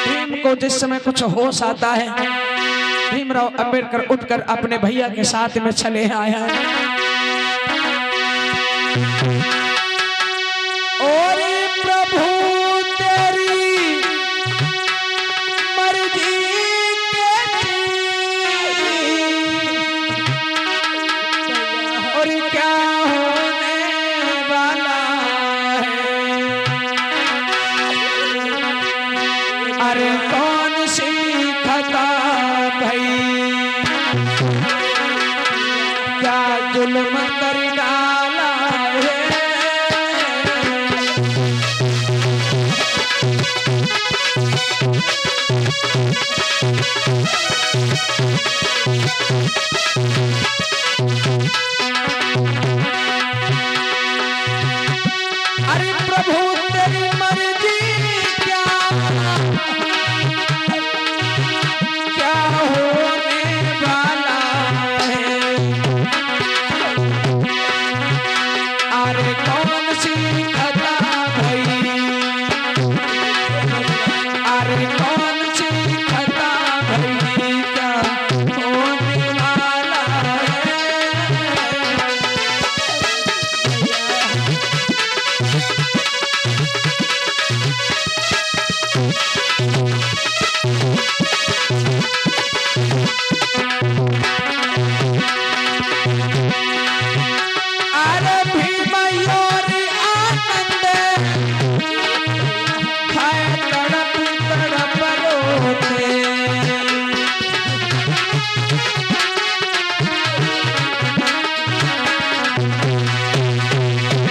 भीम को जिस समय कुछ होश आता है, भीमराव अंबेडकर उठकर अपने भैया के साथ में चले आया और प्रभु तेरी मर्जी और क्या होने वाला है, अरे कौन सी खता भई, क्या जुल्म कर डाला है। अरे प्रभु तेरी मर्जी क्या क्या होने वाला है, अरे कौन सी खता भई, अरे कौन सी खता भई, क्या होने वाला है। अरे भीमयोर आनंद खाए तड़प तड़प रोते,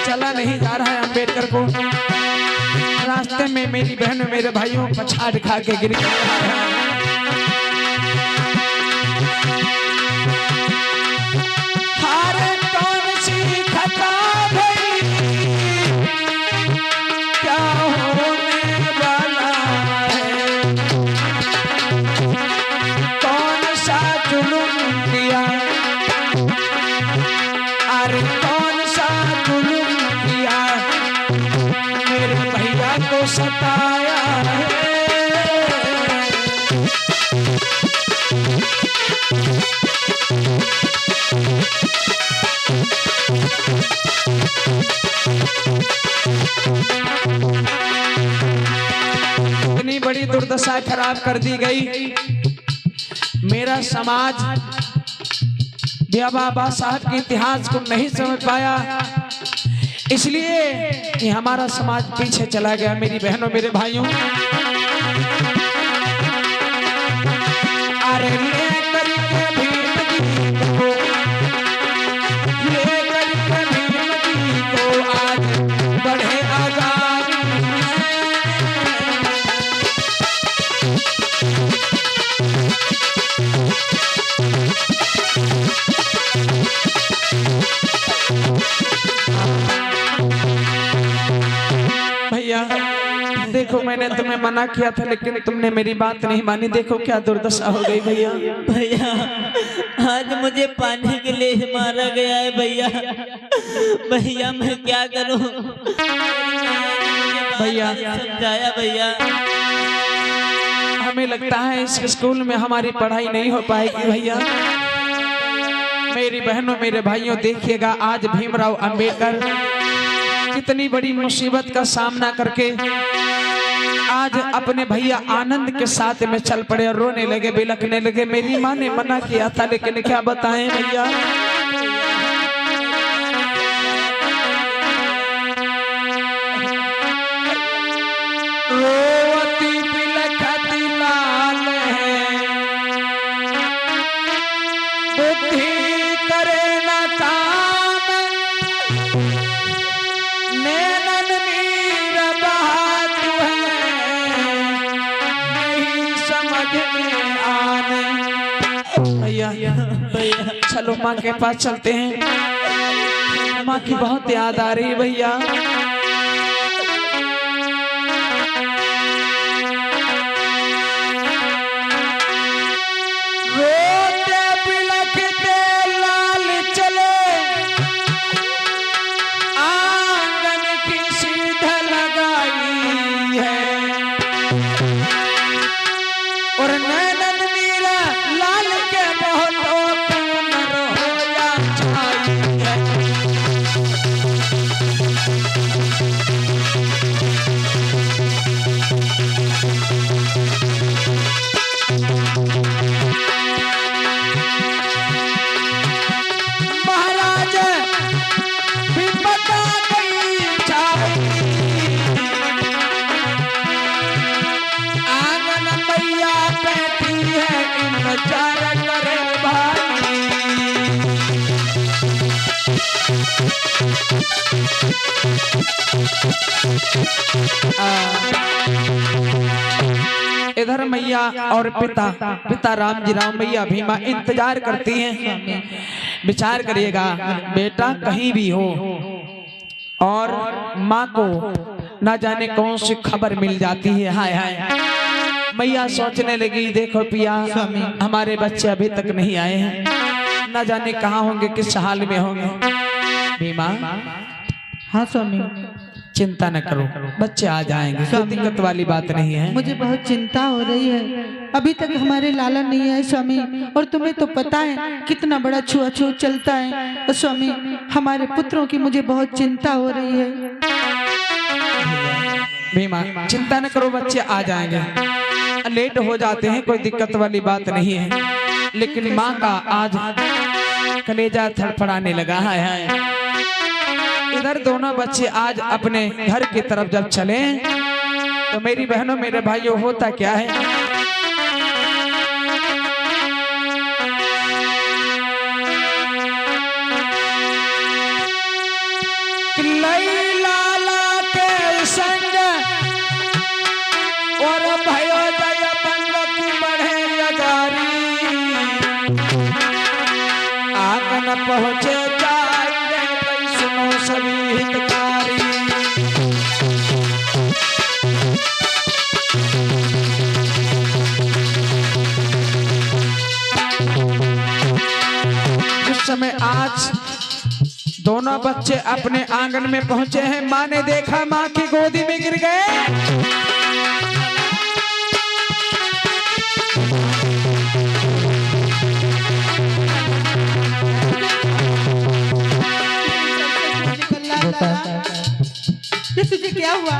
चला नहीं जा रहा है अंबेडकर को, रास्ते में मेरी बहन मेरे भाइयों पछाड़ खा के गिर गया। हारे कौन सी खता भई, क्या होने वाला है, कौन सा जुल्म किया, अरे कौन सा जुल्म किया, मेरे भैया को सताया है। इतनी बड़ी दुर्दशा खराब कर दी गई, मेरा समाज बाबा साहब के इतिहास को नहीं समझ पाया, इसलिए कि हमारा समाज पीछे चला गया। मेरी बहनों मेरे भाइयों, अरे लेकर के भीम जी को, लेकर के भीम जी को आज बढ़े आगामी, भैया देखो मैंने तुम्हें मना किया था लेकिन तुमने मेरी बात नहीं मानी, देखो क्या दुर्दशा हो गई भैया। भैया आज मुझे पानी के लिए मारा गया है भैया, भैया मैं क्या करूं। भैया समझाया भैया, हमें लगता है इस स्कूल में हमारी पढ़ाई नहीं हो पाएगी भैया। मेरी बहनों मेरे भाइयों देखिएगा, आज भीमराव अंबेडकर कितनी बड़ी मुसीबत का सामना करके आज अपने भैया आनंद के साथ में चल पड़े और रोने लगे, बिलखने लगे। मेरी माँ ने मना किया था लेकिन क्या बताएं भैया, रोवती बिलखती लाल है, बुद्धि करे न काम, नैनन नीर बहाती है, नहीं समझ में आने। भैया भैया चलो माँ के पास चलते हैं, माँ की बहुत याद आ रही है भैया। मैया बैठी है इंतजार करे भाई। इधर मैया और पिता राम जी राम मैया भीमा इंतजार करती हैं। विचार करिएगा बेटा कहीं भी हो और माँ को ना जाने कौन सी खबर मिल जाती है। हाय हाय मैया सोचने लगी देखो पिया हमारे बच्चे अभी तक नहीं आए हैं, ना जाने कहाँ होंगे किस हाल में होंगे। भीमा हाँ स्वामी। चिंता न करो बच्चे आ जाएंगे, कोई दिक्कत वाली बात नहीं है। मुझे बहुत चिंता हो रही है, अभी तक हमारे लाला नहीं आए स्वामी, और तुम्हें तो पता है कितना बड़ा छुआछूत चलता है। और स्वामी हमारे पुत्रों की मुझे बहुत चिंता हो रही है। भीमा चिंता न करो बच्चे आ जाएंगे, लेट हो जाते हैं कोई दिक्कत वाली बात नहीं है, लेकिन माँ का आज कलेजा थड़फड़ाने लगा है। इधर दोनों बच्चे आज अपने घर की तरफ जब चले तो मेरी बहनों मेरे भाइयों होता क्या है, लाला के संग और भयो जय बंग की बढ़े लगारी आंगन पहुंचे सभी हितकारी। जिस समय आज दोनों बच्चे अपने आंगन में पहुंचे हैं, माँ ने देखा माँ की गोदी में गिर गए। ये तुझे क्या हुआ?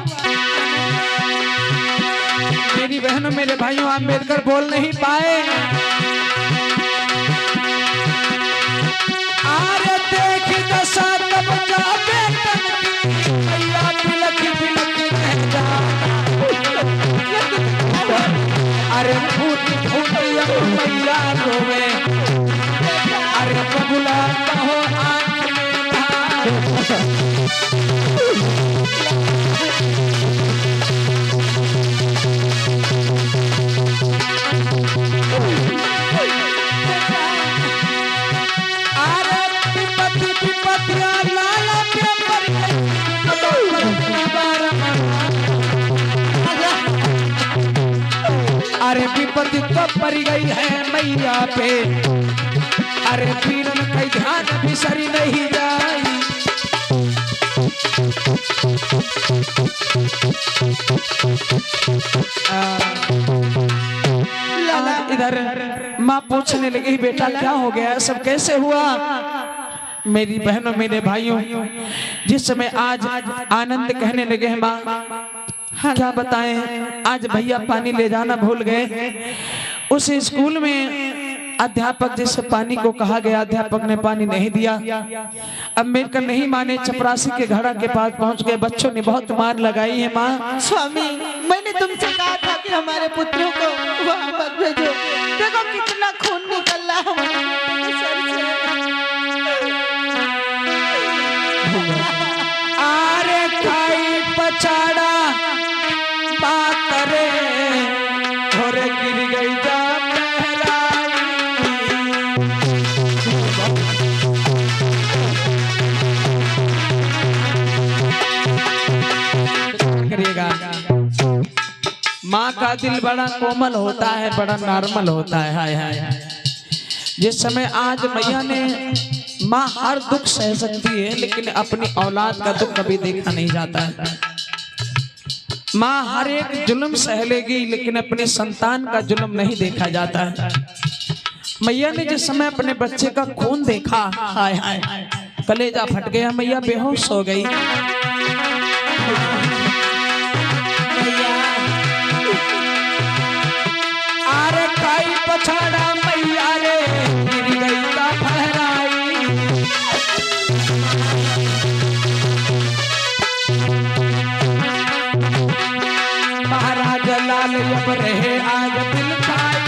मेरी बहनों मेरे भाइयों आप मिलकर बोल नहीं पाए। आरे देख दशा तब जाबे मैया बिलख बिलख रह जा। अरे फूट फूट मैया रोवे, अरे बबुला कहो आंख में धार। अरे विपत्ति तो पड़ गई है मैया पे, अरे पीरन का ध्यान भी सरी नहीं जाई। इधर माँ पूछने लगी बेटा क्या हो गया, सब कैसे हुआ। मेरी बहनों मेरे भाइयों जिस समय आज आनंद कहने लगे हैं माँ क्या बताएं, आज भैया पानी ले जाना भूल गए। उस स्कूल में अध्यापक जिससे पानी को कहा गया अध्यापक ने पानी नहीं दिया। अब मिलकर नहीं माने चपरासी के घड़ा के पास पहुंच गए, बच्चों ने बहुत मार लगाई है माँ। स्वामी मैंने तुमसे कहा था कि हमारे पुत्रों को वहाँ मत भेजो, देखो कितना खून निकल रहा है सर से। आरे खाई पछाड़ा बात करे और गिर गई जा करिएगा। माँ का दिल बड़ा कोमल होता है, बड़ा नॉर्मल होता है। हाय हाय जिस समय आज मैया ने माँ हर दुख सह सकती है लेकिन अपनी औलाद का दुख कभी देखा नहीं जाता है। माँ हर एक जुल्म सह लेगी लेकिन अपने संतान का जुल्म नहीं देखा जाता है। मैया ने जिस समय अपने बच्चे का खून देखा हाय हाय कलेजा फट गया, मैया बेहोश हो गई। आरे काई पछाड़ा मैया रे गिर गई ता फहराई। महाराज लाल अब रहे आज दिल खाई।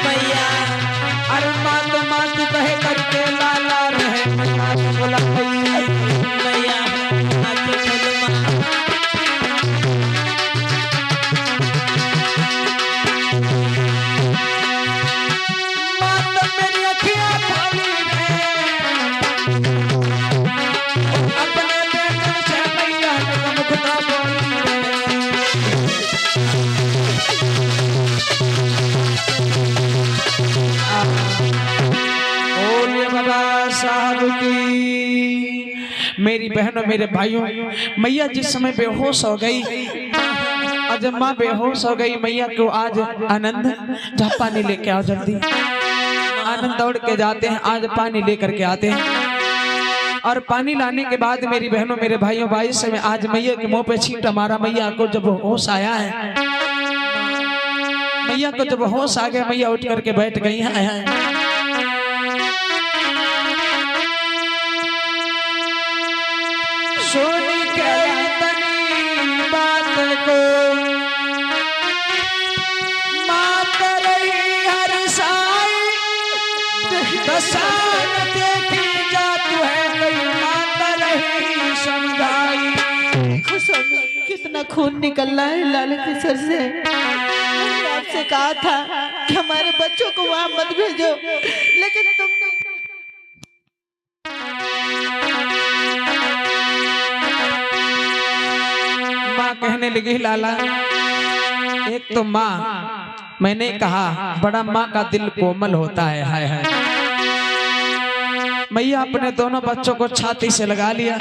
भैया अरे मात मात कहे करके लाला रहे मैया बोला भैया आके बोलो माँ। मात मेरी अखियां खोली है अपने बेटे से मैया का मुख तो बोली बाबा साहब की। मेरी बहनों मेरे भाइयों, मैया जिस समय बेहोश हो गई और जब माँ बेहोश हो गई मैया को आज आनंद जा पानी लेके आओ जल्दी। आनंद दौड़ के जाते हैं, आज पानी लेकर के आते हैं और पानी लाने के बाद मेरी बहनों मेरे भाइयों भाई से मैं आज मैया के मुंह पे छींटा मारा। मैया को जब होश आया है, मैया को जब होश आ गया मैया उठ करके बैठ गई है। सोनी के तनी बात को मात रही हर साई दसान देखी जात है कई मात रही समझाई। कितना खून निकल रहा है लाल के सर से। मैंने आपसे कहा था कि हमारे बच्चों को वहां मत भेजो, लेकिन तुमने कहने लगी लाला, एक तो माँ, मैंने कहा बड़ा माँ का दिल कोमल होता है। हाय हाय। मैया अपने दोनों बच्चों को छाती से लगा लिया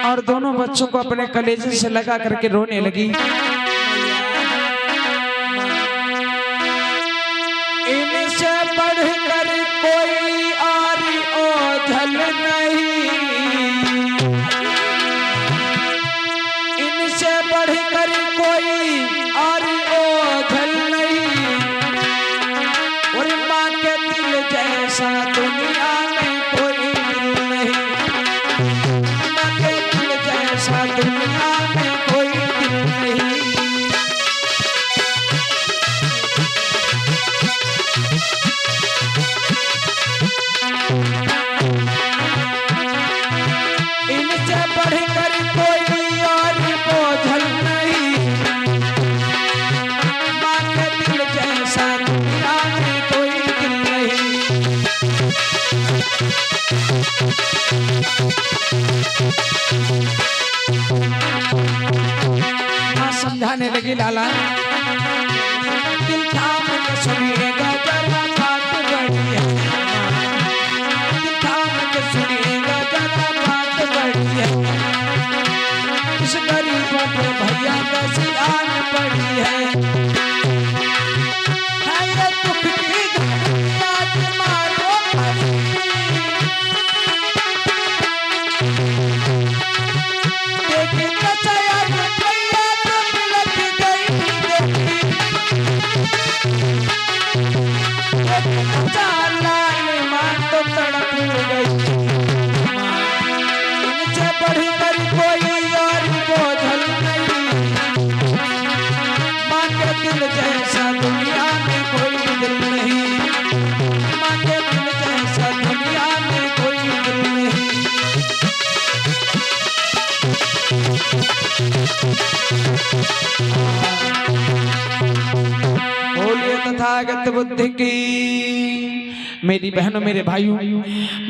और दोनों बच्चों को अपने कलेजे से लगा करके रोने लगी। इनसे बढ़कर कोई आरी ओझल नहीं, इनसे बढ़कर कोई आरी ओझल नहीं, और माँ के दिल जैसा दुनिया में कोई दिल नहीं। माँ के दिल जैसा दुनिया में कोई दिल नहीं। इनसे बढ़कर कोई और बोझल नहीं, माँ के दिल जैसा दुनिया में कोई दिल नहीं। माँ समझाने लगी लाला, दिल थाम के सुनिएगा जरा बात बड़ी है। दिल थाम के सुनिएगा जरा बात बड़ी है। इस गरीबों पे भैया कैसी आन पड़ी है। ये दुख की घड़ी आज मारो पड़ी, देखी कचया भैया तो लग गई, देखी कचा लाल मां तो तड़प गई। इनसे बढ़कर कोई और बोझल नहीं, माँ के दिल जैसा दुनिया में कोई दिल नहीं। माँ के दिल जैसा दुनिया में कोई दिल नहीं। बोलिए तथागत बुद्ध की। मेरी बहनों मेरे भाइयों,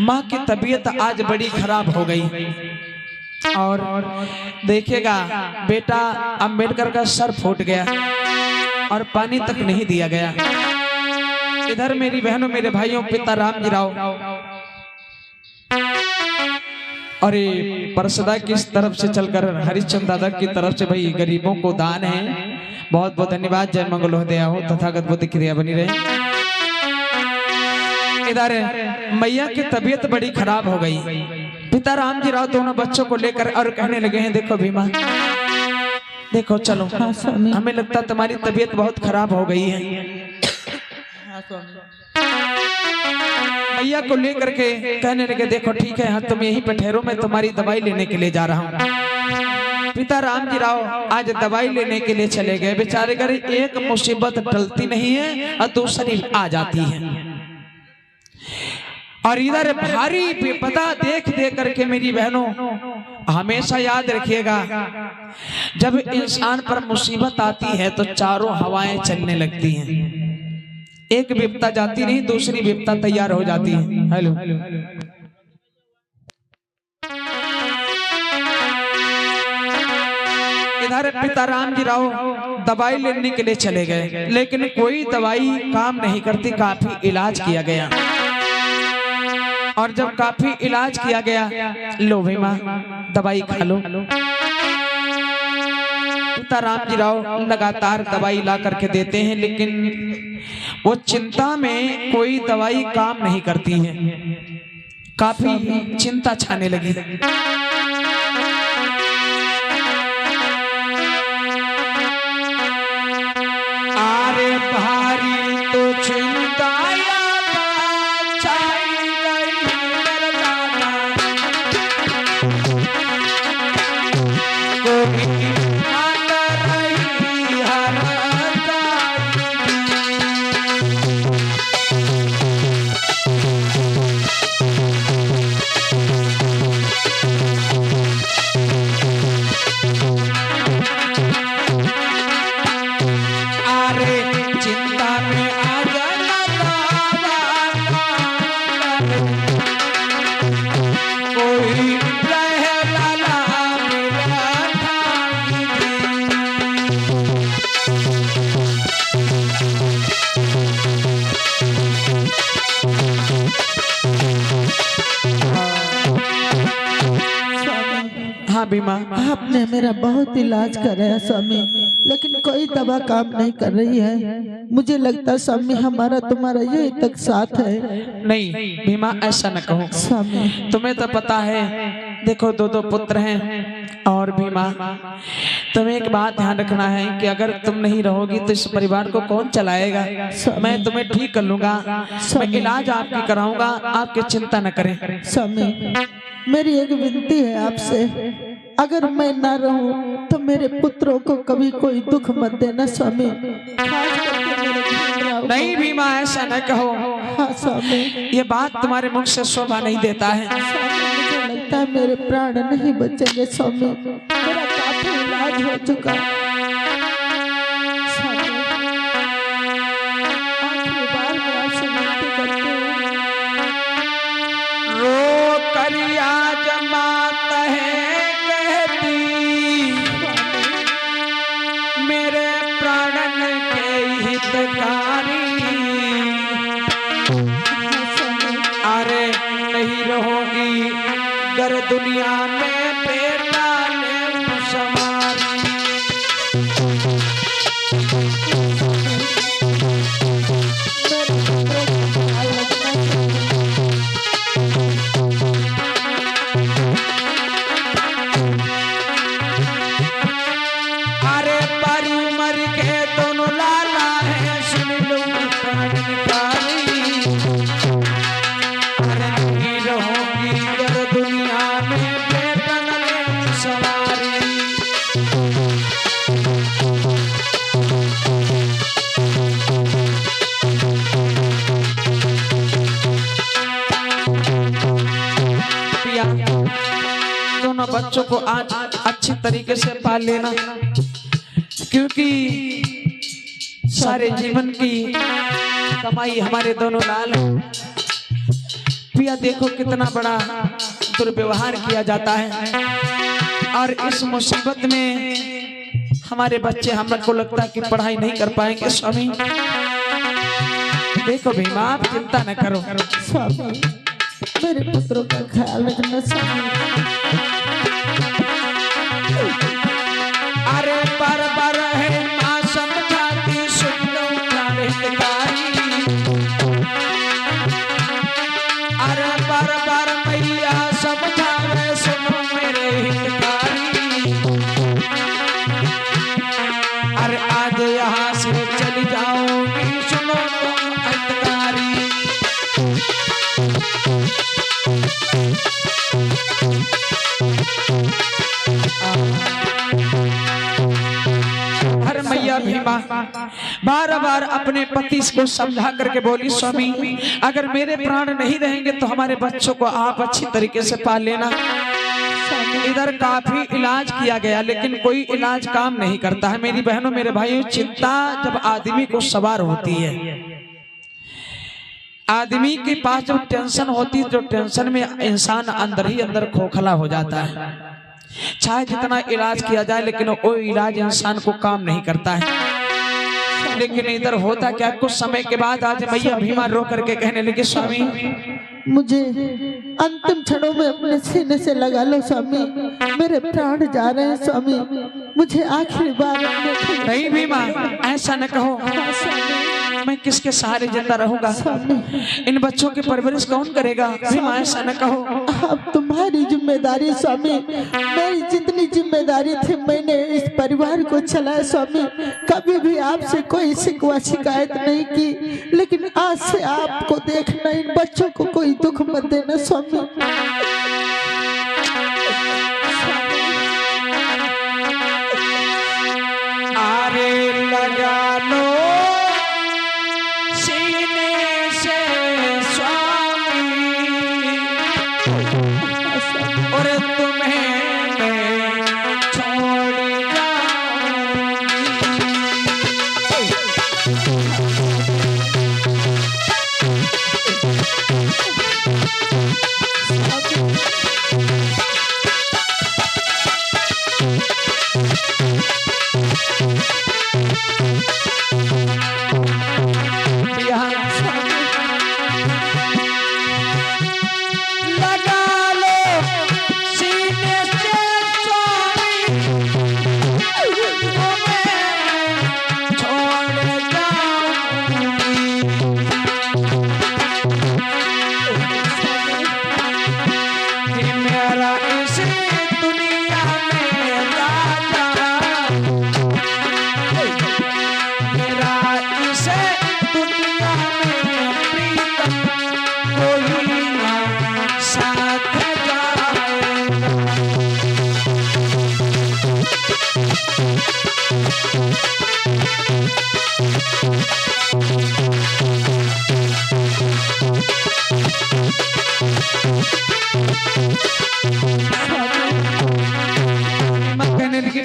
माँ की तबीयत आज बड़ी खराब हो गई और देखिएगा बेटा अंबेडकर का सर फूट गया और पानी तक नहीं दिया गया। इधर मेरी बहनों मेरे भाइयों पिता रामजी राव और परसदा की तरफ से चलकर हरिश्चंद्र दादा की तरफ से भाई गरीबों को दान है। बहुत बहुत धन्यवाद। जय मंगल हो दया हो तथागत बुद्ध की दया बनी रहे। इधर मैया की तबीयत बड़ी खराब हो गई। पिता रामजी राव दोनों बच्चों को लेकर और कहने लगे हैं, देखो भीमा, देखो चलो, हमें लगता तुम्हारी तबीयत बहुत खराब हो गई है। मैया को लेकर के कहने लगे, देखो ठीक है, हाँ तुम यहीं पे ठहरो, मैं तुम्हारी दवाई लेने के लिए जा रहा हूँ। पिता राम जी राव आज दवाई लेने के लिए चले गए। बेचारे घर एक मुसीबत टलती नहीं है और दूसरी आ जाती है। और इधर भारी विपदा देख देख करके मेरी बहनों हमेशा याद रखिएगा, जब इंसान पर मुसीबत आती है तो चारों हवाएं चलने लगती हैं। एक विपदा जाती नहीं, दूसरी विपदा तैयार हो जाती है। हेलो, इधर पिता राम जी राव दवाई लेने के लिए चले गए, लेकिन कोई दवाई काम नहीं करती। काफी इलाज किया गया और जब काफी इलाज किया गया, लो भाई माँ दवाई खा लो। पिता राम जी राव लगातार दवाई ला करके देते हैं, लेकिन वो चिंता में कोई दवाई काम नहीं करती है। काफी चिंता छाने लगी। आरे भारी तो चिंता बीमा, आपने मेरा बहुत इलाज कराया स्वामी, लेकिन कोई दवा काम नहीं कर रही है। मुझे लगता है स्वामी हमारा तुम्हारा यही तक साथ है। नहीं बीमा, ऐसा न कहो स्वामी। तुम्हें तो पता है, देखो दो दो पुत्र हैं। और बीमा, तुम्हें एक बात ध्यान रखना है कि अगर तुम नहीं रहोगी तो इस परिवार को कौन चलाएगा। मैं तुम्हें ठीक कर लूंगा, मैं इलाज आपकी कराऊंगा, आपकी चिंता न करें। स्वामी मेरी एक विनती है आपसे, अगर मैं ना रहूं तो मेरे पुत्रों को कभी कोई दुख मत देना स्वामी। नहीं बीमा, ऐसा न कहो। हाँ स्वामी, ये बात तुम्हारे मुख से शोभा नहीं देता है। मुझे लगता है मेरे प्राण नहीं बचेंगे स्वामी, मेरा काफी इलाज हो चुका। आखिरी बार मैं आपसे विनती करती हूँ, रो करिया जमात है कहती मेरे प्राणन के हितकारी। अरे नहीं रहोगी गर दुनिया में बेटा ने समारी। अरे परी उमर के दोनों लाला है, सुन लो प्राणकारी। अरे नहीं रहोगी गर दुनिया में बेटा ने सवारी। पिया, दोनों बच्चों को आज अच्छी तरीके से पाल लेना, क्योंकि सारे जीवन की कमाई हमारे दोनों लाल हैं। पिया देखो कितना बड़ा दुर्व्यवहार किया जाता है, और इस मुसीबत में हमारे बच्चे हमको लगता है कि पढ़ाई नहीं कर पाएंगे। स्वामी देखो भीमा, आप चिंता न करो। स्वामी मेरे पुत्रों का ख्याल रखना स्वामी। अरे बार बार है माँ समझाती, सुन लो हितकारी। अरे बार बार मैया समझावे, सुनो मेरे हितकारी। अरे आज यहाँ से चली जाऊंगी, सुनो तुम हितकारी। मैया भीमा बार बार अपने पति को समझा करके बोली, स्वामी अगर मेरे प्राण नहीं रहेंगे तो हमारे बच्चों को आप अच्छी तरीके से पाल लेना। इधर काफी इलाज किया गया लेकिन कोई इलाज काम नहीं करता है। मेरी बहनों मेरे भाइयों, चिंता जब आदमी को सवार होती है, आदमी के पास जब टेंशन होती है तो टेंशन में इंसान अंदर ही अंदर खोखला हो जाता है। चाहे जितना इलाज किया जाए लेकिन वो इलाज इंसान को काम नहीं करता है। लेकिन इधर होता क्या, कुछ समय के बाद आज मैया भीमा रो करके कहने लगी, स्वामी मुझे अंतिम क्षणों में अपने सीने से लगा लो स्वामी, मेरे प्राण जा रहे हैं स्वामी, मुझे आखिरी बार नहीं भीमा ऐसा न कहो, मैं किसके सहारे जिंदा रहूंगा, इन बच्चों की परवरिश कौन करेगा। भीमा ऐसा न कहो, अब तुम्हारी जिम्मेदारी स्वामी, मेरी जितनी जिम्मेदारी थी मैंने इस परिवार को चलाया स्वामी, कभी भी आपसे कोई शिकवा शिकायत नहीं की, लेकिन आज से आपको देखना, इन बच्चों को कोई दुख मत देना स्वामी। आरे लगा लो सीने से स्वामी, और तुम्हें मैं छोड़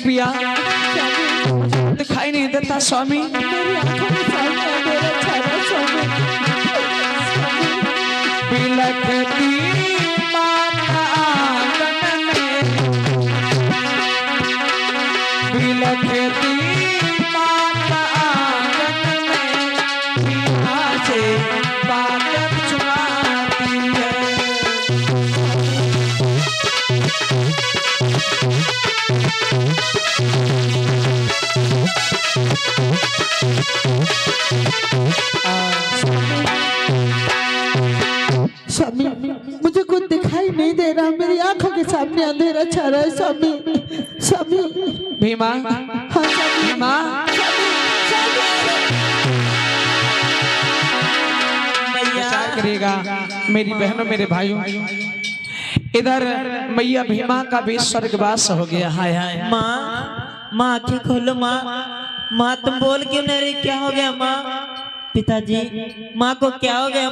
पिया दिखाई नहीं देता स्वामी, बिलखती माता आंगन में, बिलखती माता आंगन में, बिना से बादल चुराती है। स्वामी मुझे कुछ दिखाई नहीं दे रहा, मेरी आंखों के सामने अंधेरा छा रहा है स्वामी। स्वामी भीमा, हाँ भीमा विचार करिएगा मेरी बहनों मेरे भाइयों, इधर मैया भीमा का भी स्वर्गवास हो गया। हाय हाय माँ आंखें खोलो माँ तुम बोल क्यों नहीं रही, क्या हो गया माँ? पिताजी माँ को क्या हो गया?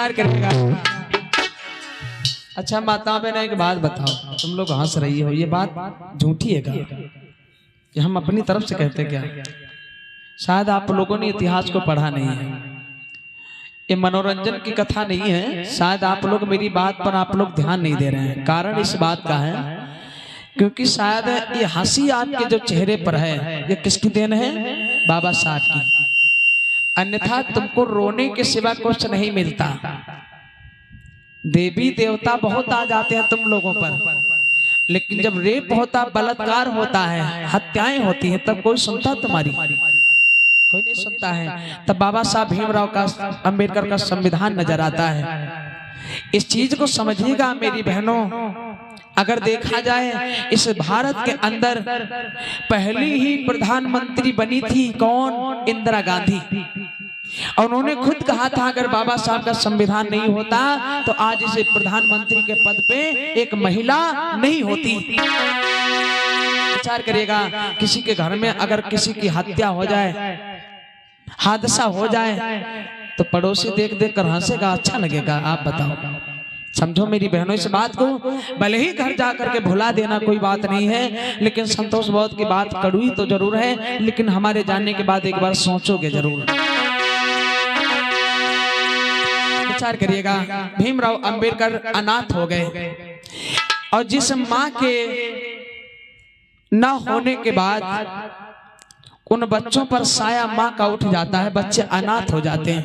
करेगा। अच्छा माता बहन एक बात बताओ, तुम लोग हंस रही हो, ये बात झूठी है क्या कि हम अपनी तरफ से कहते क्या? शायद आप लोगों ने इतिहास को पढ़ा नहीं है, ये मनोरंजन की कथा नहीं है, शायद आप लोग मेरी बात पर आप लोग ध्यान नहीं दे रहे हैं। कारण इस बात का है क्योंकि शायद ये हंसी आपके जो चेहरे पर है ये किसकी देन है? बाबा साहब की, अन्यथा तुमको रोने के सिवा कुछ नहीं मिलता। देवी देवता बहुत आ जाते हैं तुम लोगों पर, लेकिन जब रेप होता, बलात्कार होता है, हत्याएं होती हैं, तब कोई सुनता तुम्हारी? कोई नहीं सुनता है। तब बाबा साहब भीमराव का, अंबेडकर का संविधान नजर आता है। इस चीज को समझिएगा मेरी बहनों। अगर देखा जाए इस भारत के अंदर पहली ही प्रधानमंत्री बनी थी कौन? इंदिरा गांधी। और उन्होंने खुद कहा था अगर बाबा साहब का संविधान नहीं होता तो आज इस प्रधानमंत्री के पद पे एक महिला नहीं होती। विचार करिएगा, किसी के घर में अगर किसी की हत्या हो जाए, हादसा हो जाए, तो पड़ोसी देख देख कर हंसेगा, अच्छा लगेगा? आप बताओ। समझो मेरी बहनों इस बात को। भले ही घर जा करके भुला देना कोई बात नहीं है, लेकिन संतोष बहुत की बात कड़वी तो जरूर है, लेकिन हमारे जानने के बाद एक बार सोचोगे जरूर। विचार करिएगा, भीमराव अंबेडकर अनाथ हो गए और जिस माँ के न होने के बाद उन बच्चों पर साया माँ का उठ जाता है, बच्चे अनाथ हो जाते हैं।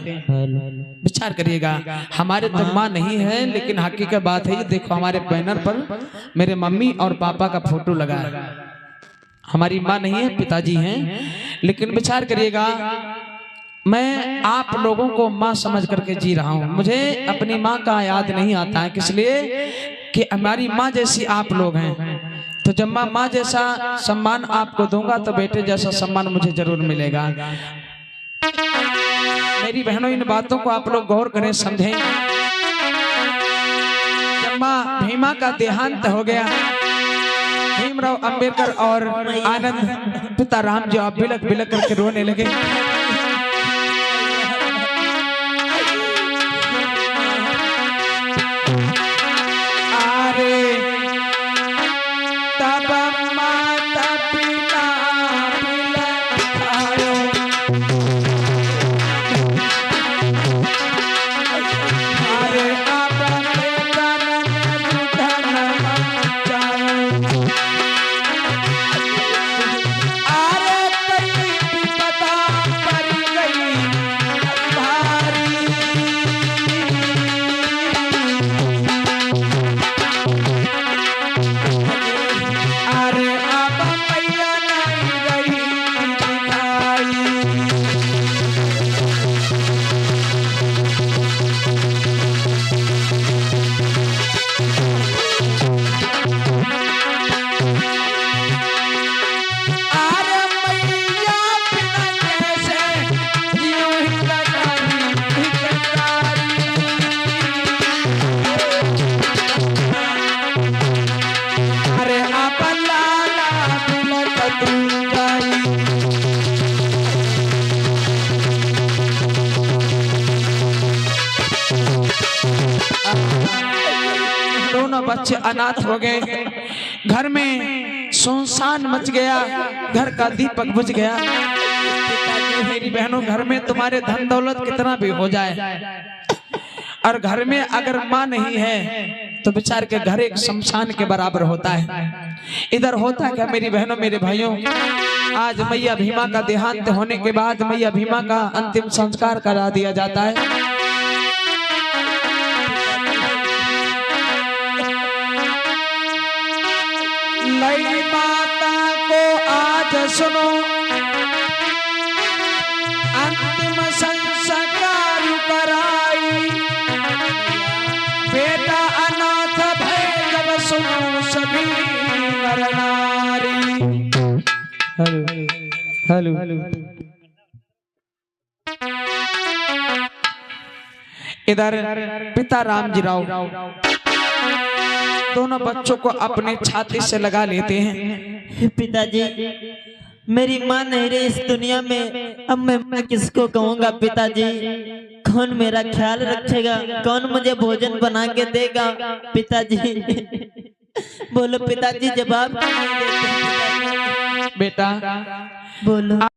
विचार करिएगा, हमारे तो माँ नहीं है, लेकिन हकीकत बात है, ये देखो हमारे बैनर पर मेरे मम्मी और पापा का फोटो लगा है। हमारी माँ नहीं है, पिताजी हैं, लेकिन विचार करिएगा, मैं आप लोगों को माँ समझ करके जी रहा हूँ। मुझे अपनी माँ का याद नहीं आता है, इसलिए कि हमारी माँ जैसी आप लोग हैं। तो जब मैं माँ जैसा सम्मान आपको दूंगा तो बेटे जैसा सम्मान मुझे जरूर मिलेगा। मेरी बहनों इन बातों को आप लोग गौर करें, समझें। जब माँ भीमा का देहांत हो गया, भीमराव अंबेडकर और आनंद पिता राम जी आप बिलक बिलक करके रोने लगे। दोनों बच्चे अनाथ हो गए, घर में सुनसान मच गया, घर का दीपक बुझ गया। मेरी बहनों, घर में तुम्हारे धन दौलत कितना भी हो जाए और घर में अगर माँ नहीं है तो बेचार के घर एक शमशान के बराबर होता है। इधर होता क्या मेरी बहनों मेरे भाइयों, आज मैया भीमा का देहांत होने के बाद मैया भीमा का अंतिम संस्कार करा दिया जाता है। लई माता को आज सुनो, अंतिम संस्कार कराई, बेटा अनाथ भय जब सुनो सभी नर नारी। हेलो इधर पिता रामजी राव दोनों बच्चों को अपने छाती से लगा लेते हैं। पिताजी, मेरी माँ नहीं रही इस दुनिया में, अब मैं किसको कहूँगा? पिताजी, कौन मेरा ख्याल रखेगा? कौन मुझे भोजन बना के देगा? पिताजी बोलो पिताजी, जवाब नहीं देते। बेटा बोलो।